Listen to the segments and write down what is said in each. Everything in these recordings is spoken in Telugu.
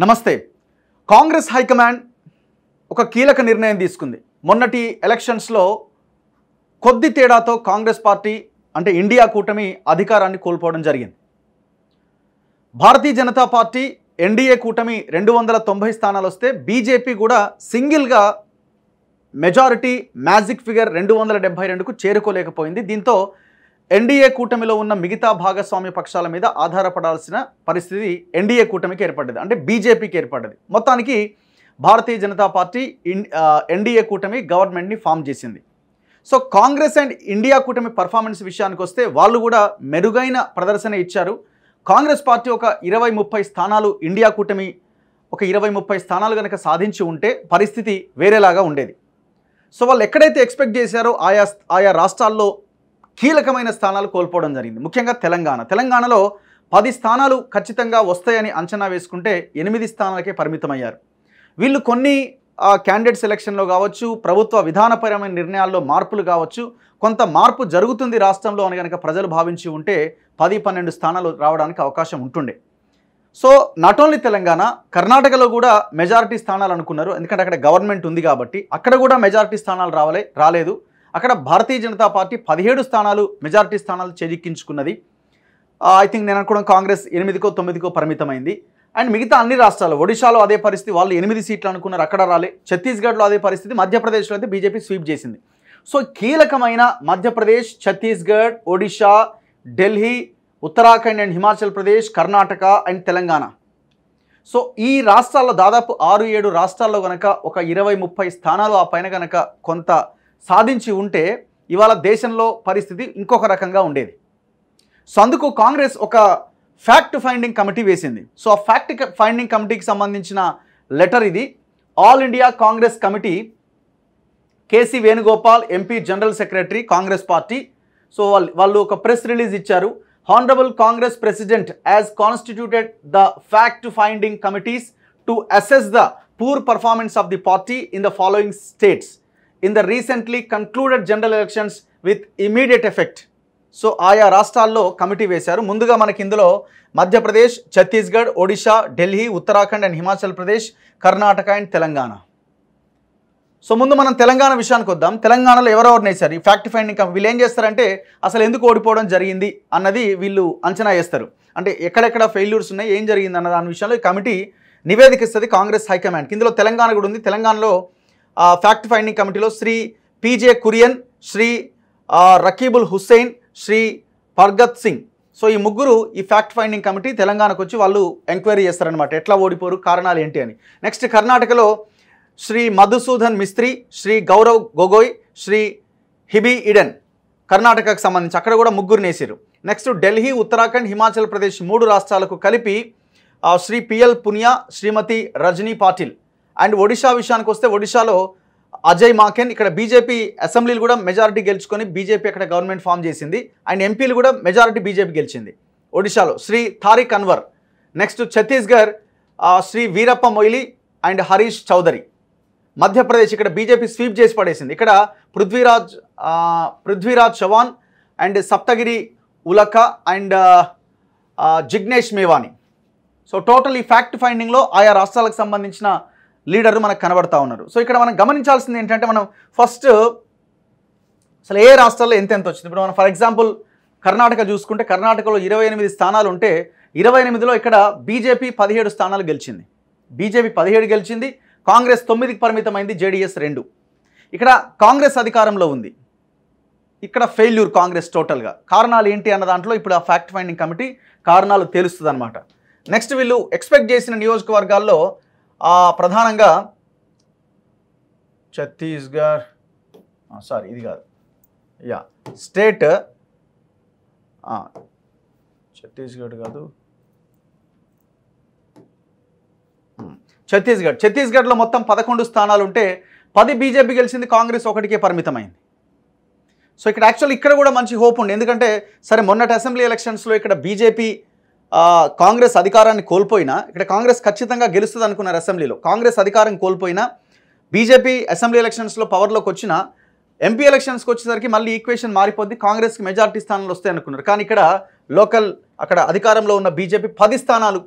నమస్తే. కాంగ్రెస్ హైకమాండ్ ఒక కీలక నిర్ణయం తీసుకుంది. మొన్నటి ఎలక్షన్స్లో కొద్ది తేడాతో కాంగ్రెస్ పార్టీ అంటే ఇండియా కూటమి అధికారాన్ని కోల్పోవడం జరిగింది. భారతీయ జనతా పార్టీ ఎన్డీఏ కూటమి 290 స్థానాలు వస్తే బీజేపీ కూడా సింగిల్గా మెజారిటీ మ్యాజిక్ ఫిగర్ 272కు చేరుకోలేకపోయింది. దీంతో ఎన్డీఏ కూటమిలో ఉన్న మిగతా భాగస్వామ్య పక్షాల మీద ఆధారపడాల్సిన పరిస్థితి ఎన్డీఏ కూటమికి ఏర్పడ్డది, అంటే బీజేపీకి ఏర్పడ్డది. మొత్తానికి భారతీయ జనతా పార్టీ ఎన్డీఏ కూటమి గవర్నమెంట్ని ఫామ్ చేసింది. సో కాంగ్రెస్ అండ్ ఇండియా కూటమి పర్ఫార్మెన్స్ విషయానికి వస్తే వాళ్ళు కూడా మెరుగైన ప్రదర్శన ఇచ్చారు. కాంగ్రెస్ పార్టీ ఒక 20-30 స్థానాలు, ఇండియా కూటమి ఒక 20-30 స్థానాలు కనుక సాధించి ఉంటే పరిస్థితి వేరేలాగా ఉండేది. సో వాళ్ళు ఎక్కడైతే ఎక్స్పెక్ట్ చేశారో ఆయా రాష్ట్రాల్లో కీలకమైన స్థానాలు కోల్పోవడం జరిగింది. ముఖ్యంగా తెలంగాణలో 10 స్థానాలు ఖచ్చితంగా వస్తాయని అంచనా వేసుకుంటే 8 స్థానాలకే పరిమితమయ్యారు. వీళ్ళు కొన్ని క్యాండిడేట్ సెలక్షన్లో కావచ్చు, ప్రభుత్వ విధానపరమైన నిర్ణయాల్లో మార్పులు కావచ్చు, కొంత మార్పు జరుగుతుంది రాష్ట్రంలో అని కనుక ప్రజలు భావించి ఉంటే 10-12 స్థానాలు రావడానికి అవకాశం ఉంటుండే. సో నాట్ ఓన్లీ తెలంగాణ, కర్ణాటకలో కూడా మెజారిటీ స్థానాలు అనుకున్నారు, ఎందుకంటే అక్కడ గవర్నమెంట్ ఉంది కాబట్టి. అక్కడ కూడా మెజారిటీ స్థానాలు రాలేదు. అక్కడ భారతీయ జనతా పార్టీ 17 స్థానాలు మెజారిటీ స్థానాలు చేజిక్కించుకున్నది. ఐ థింక్ నేను అనుకోవడం కాంగ్రెస్ 8కో 9కో పరిమితమైంది. అండ్ మిగతా అన్ని రాష్ట్రాలు, ఒడిశాలో అదే పరిస్థితి, వాళ్ళు 8 సీట్లు అనుకున్నారు, అక్కడ రాలే. ఛత్తీస్గఢ్లో అదే పరిస్థితి, మధ్యప్రదేశ్లో అయితే బీజేపీ స్వీప్ చేసింది. సో కీలకమైన Madhya Pradesh, Chhattisgarh, Odisha, Delhi, Uttarakhand and Himachal Pradesh, Karnataka and Telangana. So ఈ రాష్ట్రాల్లో దాదాపు 6-7 రాష్ట్రాల్లో కనుక ఒక 20-30 స్థానాలు ఆ పైన కనుక కొంత సాధించి ఉంటే ఇవాళ దేశంలో పరిస్థితి ఇంకొక రకంగా ఉండేది. సో అందుకు కాంగ్రెస్ ఒక ఫ్యాక్ట్ ఫైండింగ్ కమిటీ వేసింది. సో ఆ ఫ్యాక్ట్ ఫైండింగ్ కమిటీకి సంబంధించిన లెటర్ ఇది. All India Congress committee, KC Venugopal MP general secretary Congress party. So వాళ్ళు ఒక ప్రెస్ రిలీజ్ ఇచ్చారు. Honourable Congress president as constituted the fact finding committees to assess the poor performance of the party in the following states in the recently concluded general elections with immediate effect. So ఆయా రాష్ట్రాల్లో కమిటీ వేశారు. ముందుగా మనకి ఇందులో Madhya Pradesh, Chhattisgarh, Odisha, Delhi, Uttarakhand and Himachal Pradesh, Karnataka and Telangana. So ముందు మనం తెలంగాణ విషయానికి వద్దాం. తెలంగాణలో ఎవరెవరిని వేశారు ఈ ఫ్యాక్ట్ ఫైండింగ్ కమిటీ? వీళ్ళు ఏం చేస్తారంటే అసలు ఎందుకు ఓడిపోవడం జరిగింది అన్నది వీళ్ళు అంచనా వేస్తారు. అంటే ఎక్కడెక్కడ ఫెయిల్యూర్స్ ఉన్నాయి, ఏం జరిగింది అన్న దాని విషయంలో ఈ కమిటీ నివేదిక ఇస్తుంది కాంగ్రెస్ హైకమాండ్కి. ఇందులో తెలంగాణ కూడా ఉంది. తెలంగాణలో ఫ్యాక్ట్ ఫైండింగ్ కమిటీలో శ్రీ పీజే కురియన్, శ్రీ రకీబుల్ హుస్సేన్, శ్రీ పర్గత్ సింగ్. సో ఈ ముగ్గురు ఈ ఫ్యాక్ట్ ఫైండింగ్ కమిటీ తెలంగాణకు వచ్చి వాళ్ళు ఎంక్వైరీ చేస్తారనమాట, ఎట్లా ఓడిపోరు, కారణాలు ఏంటి అని. నెక్స్ట్ కర్ణాటకలో శ్రీ మధుసూదన్ మిస్త్రీ, శ్రీ గౌరవ్ గొగోయ్, శ్రీ హిబీ ఇడెన్, కర్ణాటకకు సంబంధించి అక్కడ కూడా ముగ్గురు నేసారు. నెక్స్ట్ ఢిల్లీ, ఉత్తరాఖండ్, హిమాచల్ ప్రదేశ్ 3 రాష్ట్రాలకు కలిపి శ్రీ పిఎల్ పునియా, శ్రీమతి రజనీ పాటిల్. అండ్ ఒడిశా విషయానికి వస్తే ఒడిశాలో అజయ్ మాకెన్. ఇక్కడ బీజేపీ అసెంబ్లీలు కూడా మెజారిటీ గెలుచుకొని బీజేపీ అక్కడ గవర్నమెంట్ ఫామ్ చేసింది. అండ్ ఎంపీలు కూడా మెజారిటీ బీజేపీ గెలిచింది ఒడిశాలో, శ్రీ తారిక్ అన్వర్. Next Chhattisgarh Shri Veerappa Moily and Harish Chaudhary. మధ్యప్రదేశ్ ఇక్కడ బీజేపీ స్వీప్ చేసి పడేసింది. ఇక్కడ Prithviraj Chavan and Saptagiri Ulaka and Jignesh Mevani. So total ఈ ఫ్యాక్ట్ ఫైండింగ్లో ఆయా రాష్ట్రాలకు సంబంధించిన లీడర్లు మనకు కనబడతా ఉన్నారు. సో ఇక్కడ మనం గమనించాల్సింది ఏంటంటే, మనం ఫస్ట్ అసలు ఏ రాష్ట్రాల్లో ఎంత వచ్చింది. ఇప్పుడు మనం ఫర్ ఎగ్జాంపుల్ కర్ణాటక చూసుకుంటే కర్ణాటకలో 28 స్థానాలు ఉంటే 28లో ఇక్కడ బీజేపీ 17 స్థానాలు గెలిచింది. బీజేపీ 17 గెలిచింది, కాంగ్రెస్ 9కి పరిమితమైంది, జేడీఎస్ 2. ఇక్కడ కాంగ్రెస్ అధికారంలో ఉంది, ఇక్కడ ఫెయిల్యూర్ కాంగ్రెస్ టోటల్గా. కారణాలు ఏంటి అన్న దాంట్లో ఇప్పుడు ఆ ఫ్యాక్ట్ ఫైండింగ్ కమిటీ కారణాలు తెలుస్తుంది అనమాట. నెక్స్ట్ వీళ్ళు ఎక్స్పెక్ట్ చేసిన నియోజకవర్గాల్లో ప్రధానంగా ఛత్తీస్గఢ్, సారీ ఇది కాదు, స్టేట్ ఛత్తీస్గఢ్ కాదు, ఛత్తీస్గఢ్లో మొత్తం 11 స్థానాలు ఉంటే 10 బీజేపీ గెలిచింది, కాంగ్రెస్ 1కే పరిమితమైంది. సో ఇక్కడ యాక్చువల్లీ ఇక్కడ కూడా మంచి హోప్ ఉంది. ఎందుకంటే సరే మొన్నటి అసెంబ్లీ ఎలక్షన్స్లో ఇక్కడ బీజేపీ కాంగ్రెస్ అధికారాన్ని కోల్పోయినా, ఇక్కడ కాంగ్రెస్ ఖచ్చితంగా గెలుస్తుంది అనుకున్నారు అసెంబ్లీలో. కాంగ్రెస్ అధికారం కోల్పోయినా బీజేపీ అసెంబ్లీ ఎలక్షన్స్లో పవర్లోకి వచ్చిన, ఎంపీ ఎలక్షన్స్కి వచ్చేసరికి మళ్ళీ ఈక్వేషన్ మారిపోద్ది, కాంగ్రెస్కి మెజారిటీ స్థానాలు వస్తాయి అనుకున్నారు. కానీ ఇక్కడ లోకల్ అక్కడ అధికారంలో ఉన్న బీజేపీ 10 స్థానాలు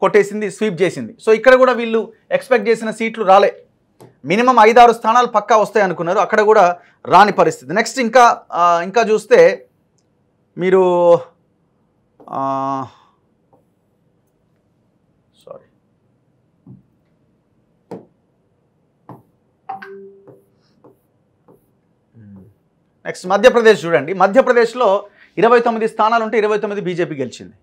కొట్టేసింది, స్వీప్ చేసింది. సో ఇక్కడ కూడా వీళ్ళు ఎక్స్పెక్ట్ చేసిన సీట్లు రాలే. మినిమం 5-6 స్థానాలు పక్కా వస్తాయి అనుకున్నారు, అక్కడ కూడా రాని పరిస్థితి. నెక్స్ట్ ఇంకా చూస్తే మీరు సారీ నెక్స్ట్ మధ్యప్రదేశ్ చూడండి. మధ్యప్రదేశ్లో 29 స్థానాలు ఉంటే 29 బీజేపీ గెలిచింది.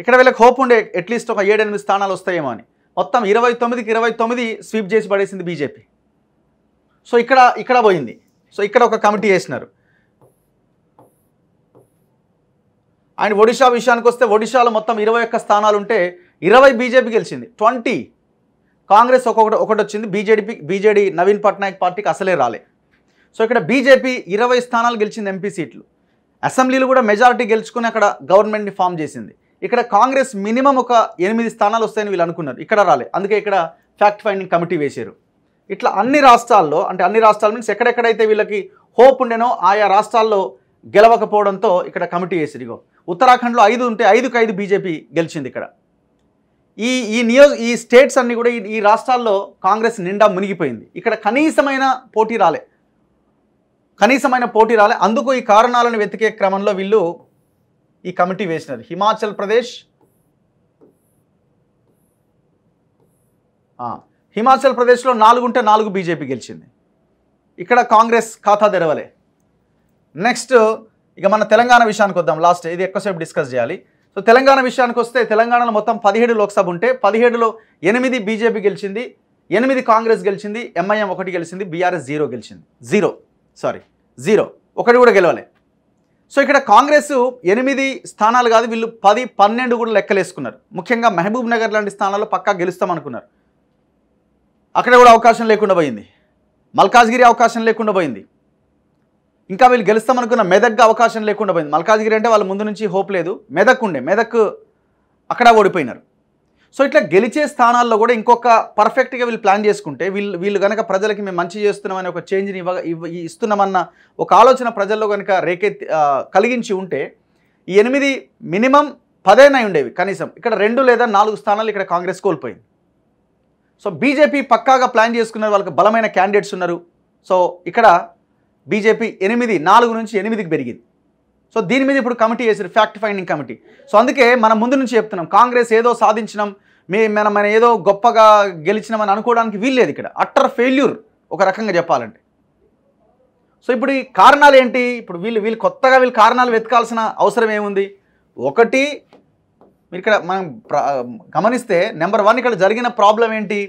ఇక్కడ వీళ్ళకి హోప్ ఉండే అట్లీస్ట్ ఒక 7-8 స్థానాలు వస్తాయేమో అని. మొత్తం 29కి 29 స్వీప్ చేసి పడేసింది బీజేపీ. సో ఇక్కడ పోయింది. సో ఇక్కడ ఒక కమిటీ వేసినారు. అండ్ ఒడిషా విషయానికి వస్తే ఒడిషాలో మొత్తం 21 స్థానాలు ఉంటే 20 బీజేపీ గెలిచింది, 20 కాంగ్రెస్ ఒకటి వచ్చింది. బీజేడీ నవీన్ పట్నాయక్ పార్టీకి అసలే రాలే. సో ఇక్కడ బీజేపీ 20 స్థానాలు గెలిచింది, ఎంపీ సీట్లు. అసెంబ్లీలు కూడా మెజారిటీ గెలుచుకుని అక్కడ గవర్నమెంట్ని ఫామ్ చేసింది. ఇక్కడ కాంగ్రెస్ మినిమం ఒక 8 స్థానాలు వస్తాయని వీళ్ళు అనుకున్నారు, ఇక్కడ రాలే. అందుకే ఇక్కడ ఫ్యాక్ట్ ఫైండింగ్ కమిటీ వేశారు. ఇట్లా అన్ని రాష్ట్రాల్లో, అంటే అన్ని రాష్ట్రాల మీన్స్ ఎక్కడెక్కడైతే వీళ్ళకి హోప్ ఉండేనో ఆయా రాష్ట్రాల్లో గెలవకపోవడంతో ఇక్కడ కమిటీ వేసారు. ఇగో ఉత్తరాఖండ్లో 5 ఉంటే 5కి 5 బీజేపీ గెలిచింది. ఇక్కడ ఈ స్టేట్స్ అన్నీ కూడా ఈ రాష్ట్రాల్లో కాంగ్రెస్ నిండా మునిగిపోయింది. ఇక్కడ కనీసమైన పోటీ రాలే. అందుకు ఈ కారణాలను వెతికే క్రమంలో వీళ్ళు ఈ కమిటీ వేసినారు. హిమాచల్ ప్రదేశ్లో 4 ఉంటే 4 బీజేపీ గెలిచింది. ఇక్కడ కాంగ్రెస్ ఖాతా తెరవలే. నెక్స్ట్ ఇక మన తెలంగాణ విషయానికి వద్దాం. లాస్ట్ ఇది ఎక్కువసేపు డిస్కస్ చేయాలి. సో తెలంగాణ విషయానికి వస్తే తెలంగాణలో మొత్తం 17 లోక్సభ ఉంటే 17లో 8 బీజేపీ గెలిచింది, 8 కాంగ్రెస్ గెలిచింది, ఎంఐఎం 1 గెలిచింది, బీఆర్ఎస్ 0 గెలిచింది. 0 ఒకటి కూడా గెలవలే. సో ఇక్కడ కాంగ్రెస్ 8 స్థానాలు కాదు, వీళ్ళు 10-12 కూడా లెక్కలేసుకున్నారు. ముఖ్యంగా మహబూబ్ నగర్ లాంటి స్థానాల్లో పక్కా గెలుస్తామనుకున్నారు, అక్కడ కూడా అవకాశం లేకుండా పోయింది. మల్కాజ్గిరి అవకాశం లేకుండా పోయింది. ఇంకా వీళ్ళు గెలుస్తామనుకున్న మెదక్ అవకాశం లేకుండా పోయింది. మల్కాజ్గిరి అంటే వాళ్ళ ముందు నుంచి హోప్ లేదు. మెదక్ అక్కడ ఓడిపోయినారు. సో ఇట్లా గెలిచే స్థానాల్లో కూడా ఇంకొక పర్ఫెక్ట్గా వీళ్ళు ప్లాన్ చేసుకుంటే వీళ్ళు కనుక ప్రజలకి మేము మంచి చేస్తున్నామని ఒక చేంజ్ని ఇస్తున్నామన్న ఒక ఆలోచన ప్రజల్లో కనుక కలిగించి ఉంటే ఈ 8 మినిమం 10 ఉండేవి కనీసం. ఇక్కడ 2 లేదా 4 స్థానాలు ఇక్కడ కాంగ్రెస్ కోల్పోయింది. సో బీజేపీ పక్కాగా ప్లాన్ చేసుకున్నారు, వాళ్ళకి బలమైన క్యాండిడేట్స్ ఉన్నారు. సో ఇక్కడ బీజేపీ 4 నుంచి 8కి పెరిగింది. సో దీని మీద ఇప్పుడు కమిటీ వేసారు, ఫ్యాక్ట్ ఫైండింగ్ కమిటీ. సో అందుకే మనం ముందు నుంచి చెప్తున్నాం, కాంగ్రెస్ ఏదో సాధించినాం, మనం ఏదో గొప్పగా గెలిచినామని అనుకోవడానికి వీల్లేదు. ఇక్కడ అట్టర్ ఫెయిల్యూర్ ఒక రకంగా చెప్పాలంటే. సో ఇప్పుడు ఈ కారణాలు ఏంటి? ఇప్పుడు వీళ్ళు కొత్తగా కారణాలు వెతకాల్సిన అవసరం ఏముంది? ఒకటి మీరు ఇక్కడ మనం గమనిస్తే నెంబర్ 1 ఇక్కడ జరిగిన ప్రాబ్లం ఏంటి?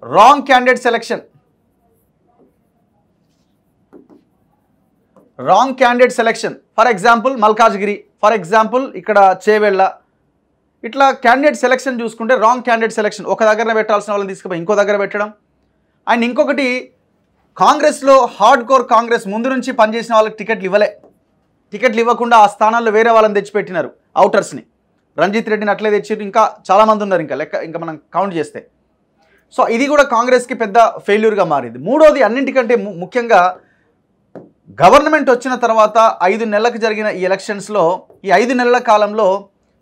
Wrong candidate selection. For example Malkajgiri, for example ఇక్కడ చేవెళ్ళ, ఇట్లా క్యాండిడేట్ సెలెక్షన్ చూసుకుంటే రాంగ్ క్యాండిడేట్ సెలెక్షన్. ఒక దగ్గర పెట్టాల్సిన వాళ్ళని తీసుకుపోయి ఇంకో దగ్గర పెట్టడం. అండ్ ఇంకొకటి కాంగ్రెస్లో హార్డ్ కోర్ కాంగ్రెస్ ముందు నుంచి పనిచేసిన వాళ్ళకి టికెట్లు ఇవ్వకుండా ఆ స్థానాల్లో వేరే వాళ్ళని తెచ్చిపెట్టినారు, అవుటర్స్ని. రంజిత్ రెడ్డిని అట్లే తెచ్చి ఇంకా చాలామంది ఉన్నారు ఇంకా మనం కౌంట్ చేస్తే. సో ఇది కూడా కాంగ్రెస్కి పెద్ద ఫెయిల్యూర్గా మారింది. మూడోది అన్నింటికంటే ముఖ్యంగా గవర్నమెంట్ వచ్చిన తర్వాత 5 నెలలకు జరిగిన ఈ ఎలక్షన్స్లో ఈ 5 నెలల కాలంలో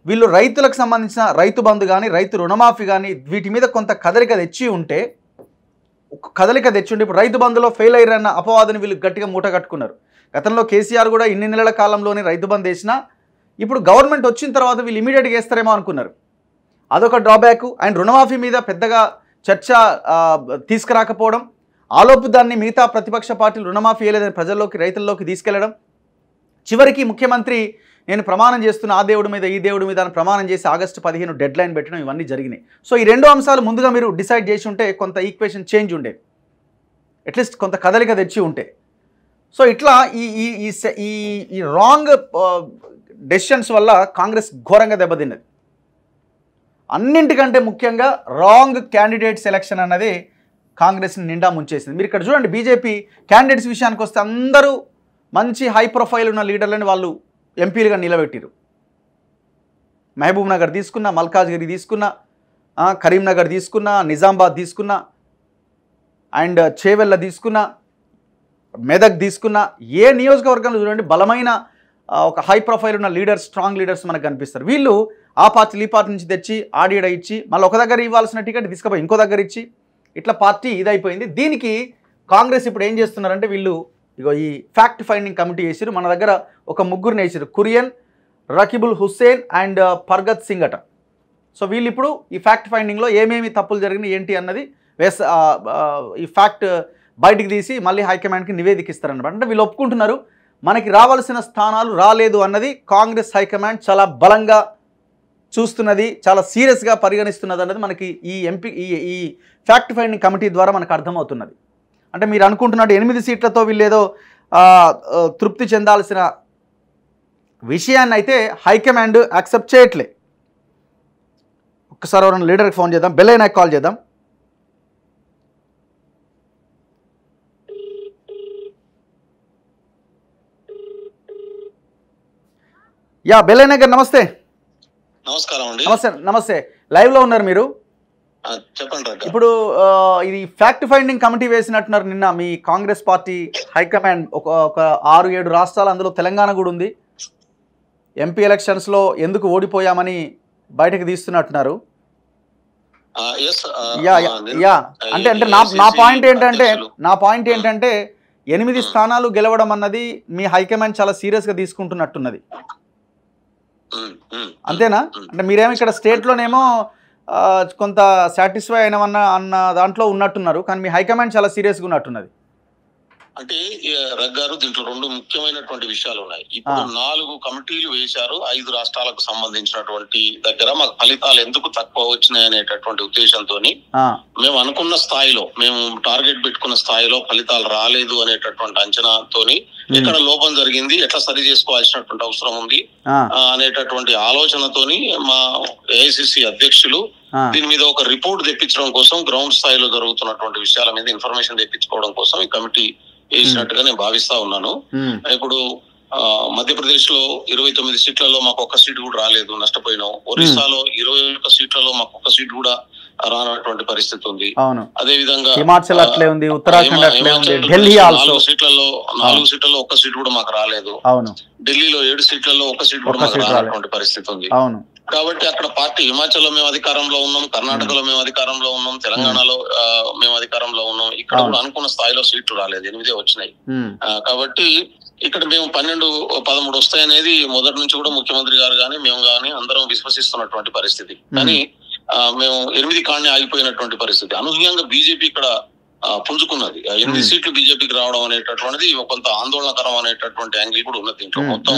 వీళ్ళు రైతులకు సంబంధించిన రైతు బంధు కానీ రైతు రుణమాఫీ కానీ వీటి మీద కొంత కదలిక తెచ్చి ఉంటే ఇప్పుడు రైతు బంధులో ఫెయిల్ అయ్యారన్న అపవాదుని వీళ్ళు గట్టిగా మూట కట్టుకున్నారు. గతంలో కేసీఆర్ కూడా ఇన్ని నెలల కాలంలోనే రైతు బంధు వేసినా ఇప్పుడు గవర్నమెంట్ వచ్చిన తర్వాత వీళ్ళు ఇమీడియట్గా వేస్తారేమో అనుకున్నారు. అదొక డ్రాబ్యాక్. అండ్ రుణమాఫీ మీద పెద్దగా చర్చ తీసుకురాకపోవడం, ఆలోపు దాన్ని మిగతా ప్రతిపక్ష పార్టీలు రుణమాఫీ వేయలేదని ప్రజల్లోకి రైతుల్లోకి తీసుకెళ్లడం, చివరికి ముఖ్యమంత్రి నేను ప్రమాణం చేస్తున్న ఆ దేవుడి మీద ఈ దేవుడి మీద అని ప్రమాణం చేసి ఆగస్టు 15 డెడ్ లైన్ పెట్టడం, ఇవన్నీ జరిగినాయి. సో ఈ 2 అంశాలు ముందుగా మీరు డిసైడ్ చేసి ఉంటే కొంత ఈక్వేషన్ చేంజ్ ఉండేది, అట్లీస్ట్ కొంత కదలిక తెచ్చి ఉంటే. సో ఇట్లా ఈ రాంగ్ డెసిషన్స్ వల్ల కాంగ్రెస్ ఘోరంగా దెబ్బతిన్నది. అన్నింటికంటే ముఖ్యంగా రాంగ్ క్యాండిడేట్ సెలెక్షన్ అన్నది కాంగ్రెస్ని నిండా ముంచేసింది. మీరు ఇక్కడ చూడండి, బీజేపీ క్యాండిడేట్స్ విషయానికి వస్తే అందరూ మంచి హై ప్రొఫైల్ ఉన్న లీడర్లని వాళ్ళు ఎంపీలుగా నిలబెట్టారు. మహబూబ్ నగర్ తీసుకున్న, మల్కాజ్గిరి తీసుకున్న, కరీంనగర్ తీసుకున్న, నిజామాబాద్ తీసుకున్న, అండ్ చేవెళ్ళ తీసుకున్న, మెదక్ తీసుకున్న, ఏ నియోజకవర్గంలో చూడండి బలమైన ఒక హై ప్రొఫైల్ ఉన్న లీడర్స్, స్ట్రాంగ్ లీడర్స్ మనకు కనిపిస్తారు. వీళ్ళు ఆ పార్టీ ఈ పార్టీ నుంచి తెచ్చి ఆడియడ ఇచ్చి మళ్ళీ ఒక దగ్గర ఇవ్వాల్సిన టికెట్ తీసుకుపోయి ఇంకో దగ్గర ఇచ్చి ఇట్లా పార్టీ ఇదైపోయింది. దీనికి కాంగ్రెస్ ఇప్పుడు ఏం చేస్తున్నారంటే వీళ్ళు ఇగో ఈ ఫ్యాక్ట్ ఫైండింగ్ కమిటీ వేసారు. మన దగ్గర ఒక ముగ్గురిని వేసారు, కురియన్, రకీబుల్ హుస్సేన్ అండ్ పర్గత్ సింగ్ అట. సో వీళ్ళు ఇప్పుడు ఈ ఫ్యాక్ట్ ఫైండింగ్లో ఏమేమి తప్పులు జరిగినాయి ఏంటి అన్నది ఈ ఫ్యాక్ట్ బయటికి తీసి మళ్ళీ హైకమాండ్కి నివేదిక ఇస్తారన్నమాట. అంటే వీళ్ళు ఒప్పుకుంటున్నారు మనకి రావాల్సిన స్థానాలు రాలేదు అన్నది కాంగ్రెస్ హైకమాండ్ చాలా బలంగా చూస్తున్నది, చాలా సీరియస్గా పరిగణిస్తున్నది అన్నది మనకి ఈ ఫ్యాక్ట్ ఫైండింగ్ కమిటీ ద్వారా మనకు అర్థమవుతున్నది. అంటే మీరు అనుకుంటున్నట్టు 8 సీట్లతో వీళ్ళు ఏదో తృప్తి చెందాల్సిన విషయాన్ని అయితే హైకమాండ్ యాక్సెప్ట్ చేయట్లే. ఒక్కసారి ఎవరైనా లీడర్కి ఫోన్ చేద్దాం, బెల్ అయినా కాల్ చేద్దాం. యా బెల్లయ్య గారు నమస్తే. నమస్కారం అండి. నమస్తే లైవ్లో ఉన్నారు మీరు, చెప్పండి. ఇప్పుడు ఇది ఫ్యాక్ట్ ఫైండింగ్ కమిటీ వేసినట్టున్నారు నిన్న మీ కాంగ్రెస్ పార్టీ హైకమాండ్. ఒక 6-7 రాష్ట్రాలు, అందులో తెలంగాణ కూడా ఉంది. ఎంపీ ఎలక్షన్స్లో ఎందుకు ఓడిపోయామని బయటకు తీస్తున్నట్టున్నారు. అంటే నా పాయింట్ ఏంటంటే 8 స్థానాలు గెలవడం అన్నది మీ హైకమాండ్ చాలా సీరియస్గా తీసుకుంటున్నట్టున్నది, అంతేనా? అంటే మీరేమో ఇక్కడ స్టేట్లోనేమో కొంత సాటిస్ఫై అన్న దాంట్లో ఉన్నట్టున్నారు, కానీ మీ హైకమాండ్ చాలా సీరియస్గా ఉన్నట్టున్నది. అంటే రగ్గారు దీంట్లో 2 ముఖ్యమైనటువంటి విషయాలు ఉన్నాయి. ఇప్పుడు 4 కమిటీలు వేశారు 5 రాష్ట్రాలకు సంబంధించినటువంటి దగ్గర. మాకు ఫలితాలు ఎందుకు తక్కువ వచ్చినాయి అనేటటువంటి ఉద్దేశంతో మేము అనుకున్న స్థాయిలో, మేము టార్గెట్ పెట్టుకున్న స్థాయిలో ఫలితాలు రాలేదు అనేటటువంటి అంచనాతోని ఎక్కడ లోపం జరిగింది, ఎట్లా సరి చేసుకోవాల్సినటువంటి అవసరం ఉంది అనేటటువంటి ఆలోచనతోని మా ఏఐసిసి అధ్యక్షులు దీని మీద ఒక రిపోర్ట్ తెప్పించడం కోసం, గ్రౌండ్ స్థాయిలో జరుగుతున్నటువంటి విషయాల మీద ఇన్ఫర్మేషన్ తెప్పించుకోవడం కోసం ఈ కమిటీ వేసినట్టుగా నేను భావిస్తా ఉన్నాను. ఇప్పుడు మధ్యప్రదేశ్ లో 29 సీట్లలో మాకు 1 సీట్ కూడా రాలేదు, నష్టపోయినాం. ఒరిస్సాలో 21 సీట్లలో మాకు 1 సీట్ కూడా రానటువంటి పరిస్థితి ఉంది. అదే విధంగా హిమాచల్ అట్లే ఉంది, ఉత్తరాఖండ్ అట్లే ఉంది, ఢిల్లీ 4 సీట్లలో 1 సీట్ కూడా మాకు రాలేదు. ఢిల్లీలో 7 సీట్లలో 1 సీట్ కూడా మాకు రానటువంటి పరిస్థితి ఉంది. కాబట్టి అక్కడ పార్టీ హిమాచల్లో మేము అధికారంలో ఉన్నాం, కర్ణాటకలో మేము అధికారంలో ఉన్నాం, తెలంగాణలో మేము అధికారంలో ఉన్నాం. ఇక్కడ కూడా అనుకున్న స్థాయిలో సీట్లు రాలేదు, 8 వచ్చినాయి. కాబట్టి ఇక్కడ మేము 12-13 వస్తాయనేది మొదటి నుంచి కూడా ముఖ్యమంత్రి గారు కానీ మేము కానీ అందరం విశ్వసిస్తున్నటువంటి పరిస్థితి. కానీ మేము 8 కాడనే ఆగిపోయినటువంటి పరిస్థితి. అనూహ్యంగా బీజేపీ ఇక్కడ పుంజుకున్నది. 8 సీట్లు బీజేపీకి రావడం అనేటటువంటిది కొంత ఆందోళనకరం అనేటటువంటి యాంగిల్ కూడా ఉన్నది. దీంట్లో మొత్తం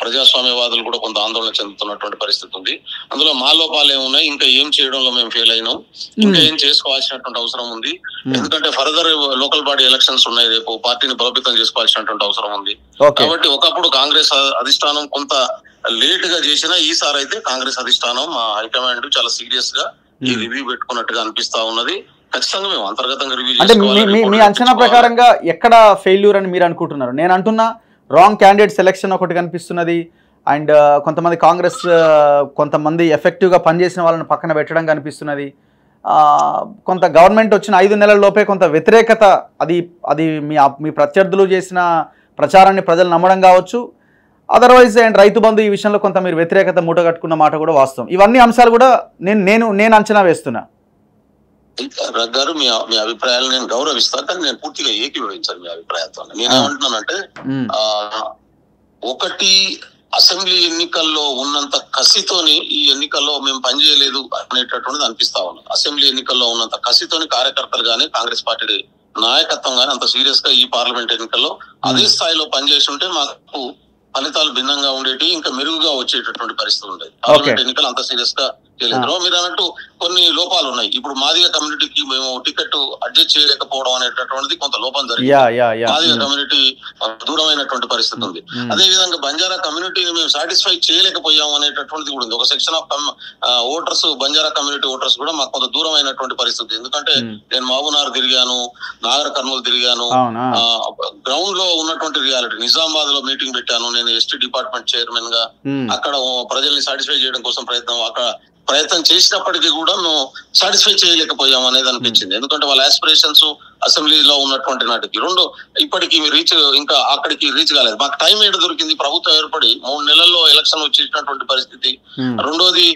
ప్రజాస్వామ్యవాదులు కూడా కొంత ఆందోళన చెందుతున్నటువంటి పరిస్థితి ఉంది. అందులో మా లోపాలు ఏమున్నాయి, ఇంకా ఏం చేయడంలో మేము ఫెయిల్ అయినాం, ఇంకా ఏం చేసుకోవాల్సినటువంటి అవసరం ఉంది. ఎందుకంటే ఫర్దర్ లోకల్ బాడీ ఎలక్షన్స్ ఉన్నాయి, రేపు పార్టీని బలోపేతం చేసుకోవాల్సినటువంటి అవసరం ఉంది. కాబట్టి ఒకప్పుడు కాంగ్రెస్ అధిష్టానం కొంత లేట్ గా చేసినా ఈసారి అయితే కాంగ్రెస్ అధిష్టానం మా హైకమాండ్ చాలా సీరియస్ గా ఈ రివ్యూ పెట్టుకున్నట్టుగా అనిపిస్తా ఉన్నది. ఖచ్చితంగా మేము అంతర్గతంగా రివ్యూ అంటే మీ అంచనా ప్రకారంగా ఎక్కడ ఫెయిల్యూర్ అని మీరు అనుకుంటున్నారు? నేను అంటున్నా రాంగ్ క్యాండిడేట్ సెలెక్షన్ ఒకటి కనిపిస్తున్నది, అండ్ కొంతమంది కాంగ్రెస్ కొంతమంది ఎఫెక్టివ్గా పనిచేసిన వాళ్ళని పక్కన పెట్టడం కనిపిస్తున్నది. కొంత గవర్నమెంట్ వచ్చిన 5 నెలల లోపే కొంత వ్యతిరేకత, అది మీ ప్రత్యర్థులు చేసిన ప్రచారాన్ని ప్రజలు నమ్మడం కావచ్చు, అదర్వైజ్ అండ్ రైతు బంధు ఈ విషయంలో కొంత మీరు వ్యతిరేకత మూటగట్టుకున్న మాట కూడా వాస్తవం. ఇవన్నీ అంశాలు కూడా నేను అంచనా వేస్తున్నా. గారు మీ అభిప్రాయాలు నేను గౌరవిస్తాను, కానీ నేను పూర్తిగా ఏకీభవించాను మీ అభిప్రాయంతో. నేనేమంటున్నానంటే ఒకటి అసెంబ్లీ ఎన్నికల్లో ఉన్నంత కసితోని ఈ ఎన్నికల్లో మేము పనిచేయలేదు అనేటటువంటిది అనిపిస్తా ఉన్నాం. అసెంబ్లీ ఎన్నికల్లో ఉన్నంత కసితోని కార్యకర్తలు గానీ కాంగ్రెస్ పార్టీ నాయకత్వం గానీ అంత సీరియస్ గా ఈ పార్లమెంట్ ఎన్నికల్లో అదే స్థాయిలో పనిచేసి ఉంటే మాకు ఫలితాలు భిన్నంగా ఉండేటి, ఇంకా మెరుగుగా వచ్చేటటువంటి పరిస్థితి ఉండేది. పార్లమెంట్ ఎన్నికలు అంత సీరియస్ గా చేయలేదు. మీరు అన్నట్టు కొన్ని లోపాలు ఉన్నాయి. ఇప్పుడు మాదిగ కమ్యూనిటీకి మేము టికెట్ అడ్జస్ట్ చేయలేకపోవడం అనేటటువంటిది కొంత లోపం జరిగింది. మాదిగ కమ్యూనిటీ దూరమైనటువంటి పరిస్థితి ఉంది. అదే విధంగా బంజారా కమ్యూనిటీని మేము సాటిస్ఫై చేయలేకపోయాము అనేటటువంటిది కూడా ఉంది. ఒక section of voters, Banjara community voters కూడా మాకు కొంత దూరమైనటువంటి పరిస్థితి. ఎందుకంటే నేను మహబూబ్నగర్ తిరిగాను, నాగర్ కర్నూలు తిరిగాను, గ్రౌండ్ లో ఉన్నటువంటి రియాలిటీ. నిజామాబాద్ లో మీటింగ్ పెట్టాను నేను, ఎస్టీ డిపార్ట్మెంట్ చైర్మన్ గా. అక్కడ ప్రజల్ని సాటిస్ఫై చేయడం కోసం ప్రయత్నం, అక్కడ ప్రయత్నం చేసినప్పటికీ కూడా మేము సాటిస్ఫై చేయలేకపోయాం అనేది అనిపించింది. ఎందుకంటే వాళ్ళ ఆస్పిరేషన్స్ అసెంబ్లీలో ఉన్నటువంటి నాటికి ఇప్పటికి ఇంకా అక్కడికి రీచ్ కాలేదు. మాకు టైం ఏడు దొరికింది. ప్రభుత్వం ఏర్పడి 3 నెలల్లో ఎలక్షన్ వచ్చేసినటువంటి పరిస్థితి. రెండోది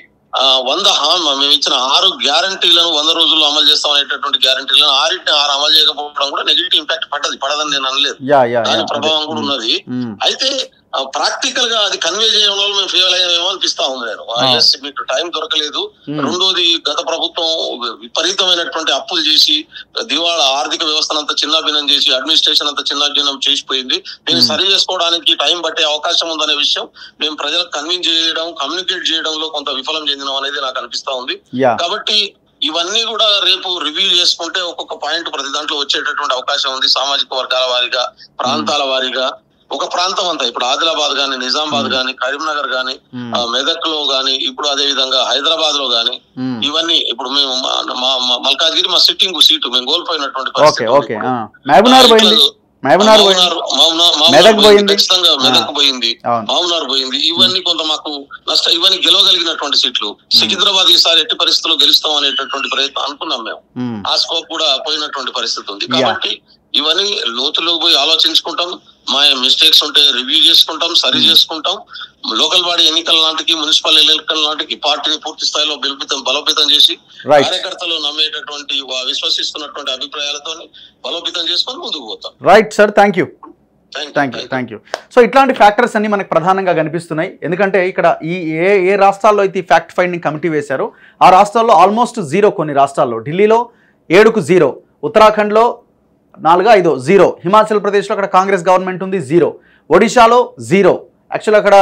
100 మేము ఇచ్చిన 6 గ్యారంటీలను 100 రోజుల్లో అమలు చేస్తాం అనేటటువంటి గ్యారంటీలను 6 అమలు చేయకపోవడం కూడా నెగిటివ్ ఇంపాక్ట్ పడదని నేను అనలేదు. దాని ప్రభావం కూడా ఉన్నది. అయితే ప్రాక్టికల్ గా అది కన్వే చేయడంలో మేము ఫెయిల్ అయ్యామేమో అనిపిస్తా ఉంది. నేను మీకు టైం దొరకలేదు. రెండోది గత ప్రభుత్వం విపరీతమైనటువంటి అప్పులు చేసి దివాళా ఆర్థిక వ్యవస్థనంతా చిన్నాభిన్నం చేసి అడ్మినిస్ట్రేషన్ అంతా చిన్నాభిన్నం చేసిపోయింది. దీన్ని సరి చేసుకోవడానికి టైం పట్టే అవకాశం ఉందనే విషయం మేము ప్రజలకు కన్విన్స్ చేయడం, కమ్యూనికేట్ చేయడంలో కొంత విఫలం చెందినాం అనేది నాకు అనిపిస్తా ఉంది. కాబట్టి ఇవన్నీ కూడా రేపు రివ్యూ చేసుకుంటే ఒక్కొక్క పాయింట్ ప్రతి దాంట్లో వచ్చేటటువంటి అవకాశం ఉంది. సామాజిక వర్గాల వారీగా, ప్రాంతాల వారీగా, ఒక ప్రాంతం అంతా ఇప్పుడు ఆదిలాబాద్ గాని, నిజామాబాద్ గాని, కరీంనగర్ గాని, మెదక్ లో గాని, ఇప్పుడు అదే విధంగా హైదరాబాద్ లో గాని, ఇవన్నీ ఇప్పుడు మేము మల్కాజ్గిరి మా సిట్టింగ్ సీటు మేము కోల్పోయినటువంటి మెదక్ పోయింది, మామూనార్ పోయింది. ఇవన్నీ కొంత మాకు ఇవన్నీ గెలవగలిగినటువంటి సీట్లు. సికింద్రాబాద్ ఈసారి ఎట్టి పరిస్థితుల్లో గెలుస్తాం అనేటటువంటి ప్రయత్నం అనుకున్నాం మేము. ఆ స్కోప్ కూడా పోయినటువంటి పరిస్థితి ఉంది. కాబట్టి ఇవన్నీ లోతులోకి పోయి ఆలోచించుకుంటాం. మా మిస్టేక్స్ ఉంటే రివ్యూ చేసుకుంటాం, సరి చేసుకుంటాం. లోకల్ బాడీ ఎన్నికల నాటికి, మున్సిపల్ ఎన్నికల నాటికి పార్టీని పూర్తి స్థాయిలో బలోపేతం చేసి కార్యకర్తలు నమ్మేటటువంటి విశ్వసిస్తున్నటువంటి అభిప్రాయాలతో బలోపేతం చేసుకొని ముందుకు పోతాం. Right sir, thank you. So ఇట్లాంటి ఫ్యాక్టర్స్ అన్ని మనకు ప్రధానంగా కనిపిస్తున్నాయి. ఎందుకంటే ఇక్కడ ఏ రాష్ట్రాల్లో అయితే ఫ్యాక్ట్ ఫైండింగ్ కమిటీ వేశారో ఆ రాష్ట్రాల్లో ఆల్మోస్ట్ 0. కొన్ని రాష్ట్రాల్లో ఢిల్లీలో 7కు 0, ఉత్తరాఖండ్లో 4-5 0, హిమాచల్ ప్రదేశ్లో అక్కడ కాంగ్రెస్ గవర్నమెంట్ ఉంది 0, ఒడిశాలో 0. యాక్చువల్ అక్కడ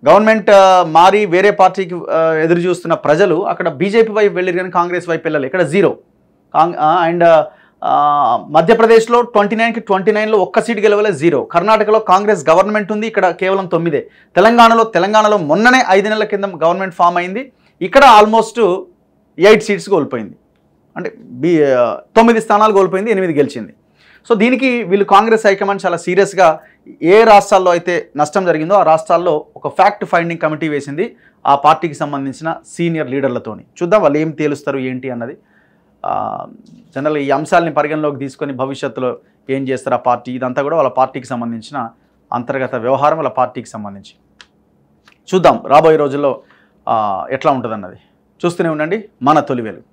గవర్నమెంట్ మారి వేరే పార్టీకి ఎదురు చూస్తున్న ప్రజలు అక్కడ బీజేపీ వైపు వెళ్ళారు కానీ కాంగ్రెస్ వైపు వెళ్ళాలి. ఇక్కడ 0. అండ్ మధ్యప్రదేశ్లో 29కి 29లో ఒక్క సీటు గెలవలే 0. కర్ణాటకలో కాంగ్రెస్ గవర్నమెంట్ ఉంది, ఇక్కడ కేవలం 9. తెలంగాణలో మొన్ననే 5 నెలల కింద గవర్నమెంట్ ఫామ్ అయింది, ఇక్కడ ఆల్మోస్ట్ 8 సీట్స్ కోల్పోయింది. అంటే 9 స్థానాలు కోల్పోయింది, 8 గెలిచింది. సో దీనికి వీళ్ళు కాంగ్రెస్ హైకమాండ్ చాలా సీరియస్గా ఏ రాష్ట్రాల్లో అయితే నష్టం జరిగిందో ఆ రాష్ట్రాల్లో ఒక ఫ్యాక్ట్ ఫైండింగ్ కమిటీ వేసింది ఆ పార్టీకి సంబంధించిన సీనియర్ లీడర్లతోని. చూద్దాం వాళ్ళు ఏం తేలుస్తారు ఏంటి అన్నది. జనరల్గా ఈ అంశాలని పరిగణలోకి తీసుకొని భవిష్యత్తులో ఏం చేస్తారు ఆ పార్టీ, ఇదంతా కూడా వాళ్ళ పార్టీకి సంబంధించిన అంతర్గత వ్యవహారం, వాళ్ళ పార్టీకి సంబంధించి. చూద్దాం రాబోయే రోజుల్లో ఎట్లా ఉంటుందన్నది. చూస్తూనే ఉండండి మన తొలి వెలుగు.